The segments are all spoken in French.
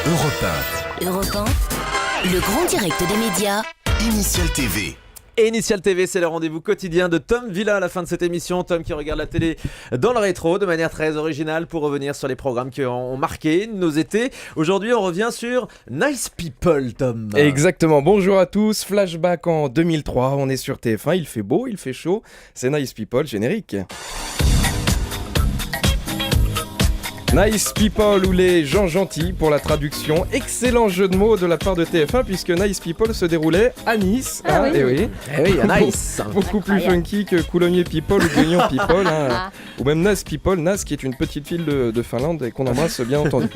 Europe Europe 1, le grand direct des médias. 1, Initial TV. Et Initial TV, c'est le rendez-vous quotidien de Tom Villa à la fin de cette émission. Tom qui regarde la télé dans le rétro de manière très originale pour revenir sur les programmes qui ont marqué nos étés. Aujourd'hui, on revient sur Nice People, Tom. Exactement, bonjour à tous. Flashback en 2003, on est sur TF1, il fait beau, il fait chaud. C'est Nice People, générique. Nice People ou les gens gentils pour la traduction. Excellent jeu de mots de la part de TF1 puisque Nice People se déroulait à Nice. Oui. Et oui. Eh oui, Nice. Beaucoup plus funky que Coulommiers People ou Guignon People. Ou même Nas People, Nas qui est une petite ville de Finlande et qu'on embrasse bien entendu.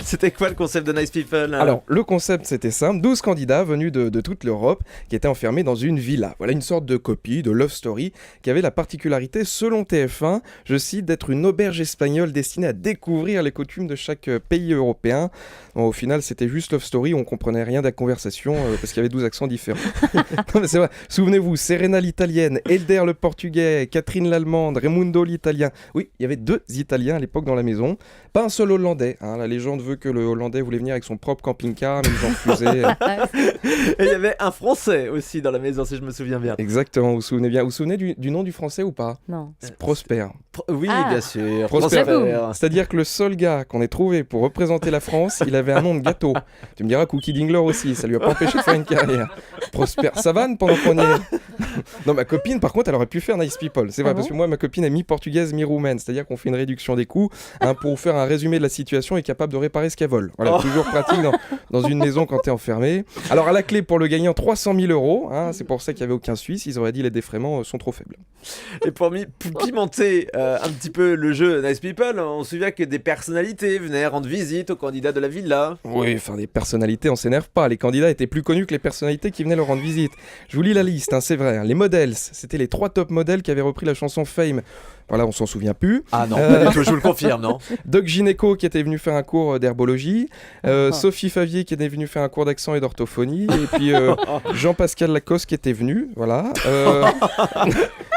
C'était quoi le concept de Nice People ? Alors, le concept c'était simple, 12 candidats venus de toute l'Europe qui étaient enfermés dans une villa. Voilà une sorte de copie, de love story qui avait la particularité, selon TF1, je cite, d'être une auberge espagnole destinée à découvrir les coutumes de chaque pays européen. Bon, au final, c'était juste love story, on comprenait rien de la conversation parce qu'il y avait 12 accents différents. Non, mais c'est vrai. Souvenez-vous, Serena l'italienne, Elder le portugais, Catherine l'allemande, Raimundo l'italien. Oui, il y avait 2 Italiens à l'époque dans la maison. Pas un seul Hollandais. La légende veut que le Hollandais voulait venir avec son propre camping-car, mais ils ont refusé. Et il y avait un Français aussi dans la maison, si je me souviens bien. Exactement, vous vous souvenez bien. Vous vous souvenez du nom du Français ou pas ? Non. C'est Prosper. Oui, bien sûr. Prosper. Prosper. C'est-à-dire que le seul gars qu'on ait trouvé pour représenter la France, il avait un nom de gâteau. Tu me diras Cookie Dingler aussi, ça lui a pas empêché de faire une carrière. Prosper Savane pendant qu'on y est. Non, ma copine, par contre, elle aurait pu faire Nice People. C'est vrai, parce que moi, ma copine est mi-portugaise, mi-roumaine. C'est-à-dire qu'on fait une réduction des coûts pour faire un résumé de la situation et capable de réparer ce qu'elle vole. Voilà, toujours pratique dans une maison quand t'es enfermé. Alors, à la clé, pour le gagnant, 300 000 €. C'est pour ça qu'il n'y avait aucun Suisse. Ils auraient dit les défraiements sont trop faibles. Et pour pimenter un petit peu le jeu Nice People, on se souvient que des personnalités venaient rendre visite aux candidats de la villa. Oui, enfin, des personnalités, on s'énerve pas. Les candidats étaient plus connus que les personnalités qui venaient leur rendre visite. Je vous lis la liste, c'est vrai. Les models, c'était les 3 top modèles qui avaient repris la chanson Fame. Voilà, on s'en souvient plus. Ah non, pas du tout, je vous le confirme, non. Doc Gynéco qui était venu faire un cours d'herbologie, Sophie Favier qui était venue faire un cours d'accent et d'orthophonie, et puis Jean-Pascal Lacoste qui était venu, voilà.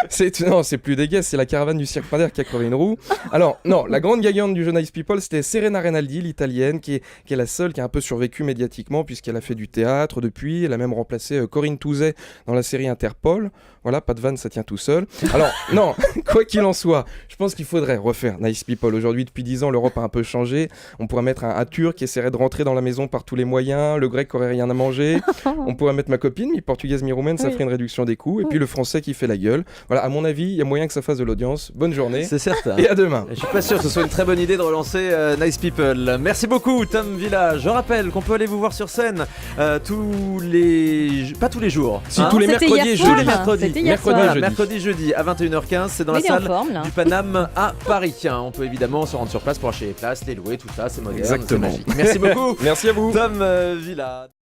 C'est plus dégueu, c'est la caravane du Cirque Madère qui a crevé une roue. Alors, non, la grande gagnante du jeu Nice People, c'était Serena Rinaldi, l'italienne, qui est la seule qui a un peu survécu médiatiquement, puisqu'elle a fait du théâtre depuis, elle a même remplacé Corinne Touzet dans la série Interpol. Voilà, pas de vanne, ça tient tout seul. Alors, non, quoi qu'il en soit, je pense qu'il faudrait refaire Nice People. Aujourd'hui, depuis 10 ans, l'Europe a un peu changé. On pourrait mettre un Turc qui essaierait de rentrer dans la maison par tous les moyens, le Grec qui aurait rien à manger. On pourrait mettre ma copine, mi-portugaise, mi-roumaine, ça ferait une réduction des coûts. Et puis le Français qui fait la gueule. Voilà, à mon avis, il y a moyen que ça fasse de l'audience. Bonne journée. C'est certain. Et à demain. Je suis pas sûr que ce soit une très bonne idée de relancer Nice People. Merci beaucoup, Tom Villa. Je rappelle qu'on peut aller vous voir sur scène pas tous les jours. Si, tous les mercredis et jeudis. Mercredi, jeudi à 21h15, c'est dans la salle du Paname à Paris. On peut évidemment se rendre sur place pour acheter les places, les louer, tout ça, c'est moderne. Exactement. C'est magique. Merci beaucoup. Merci à vous. Tom Villa.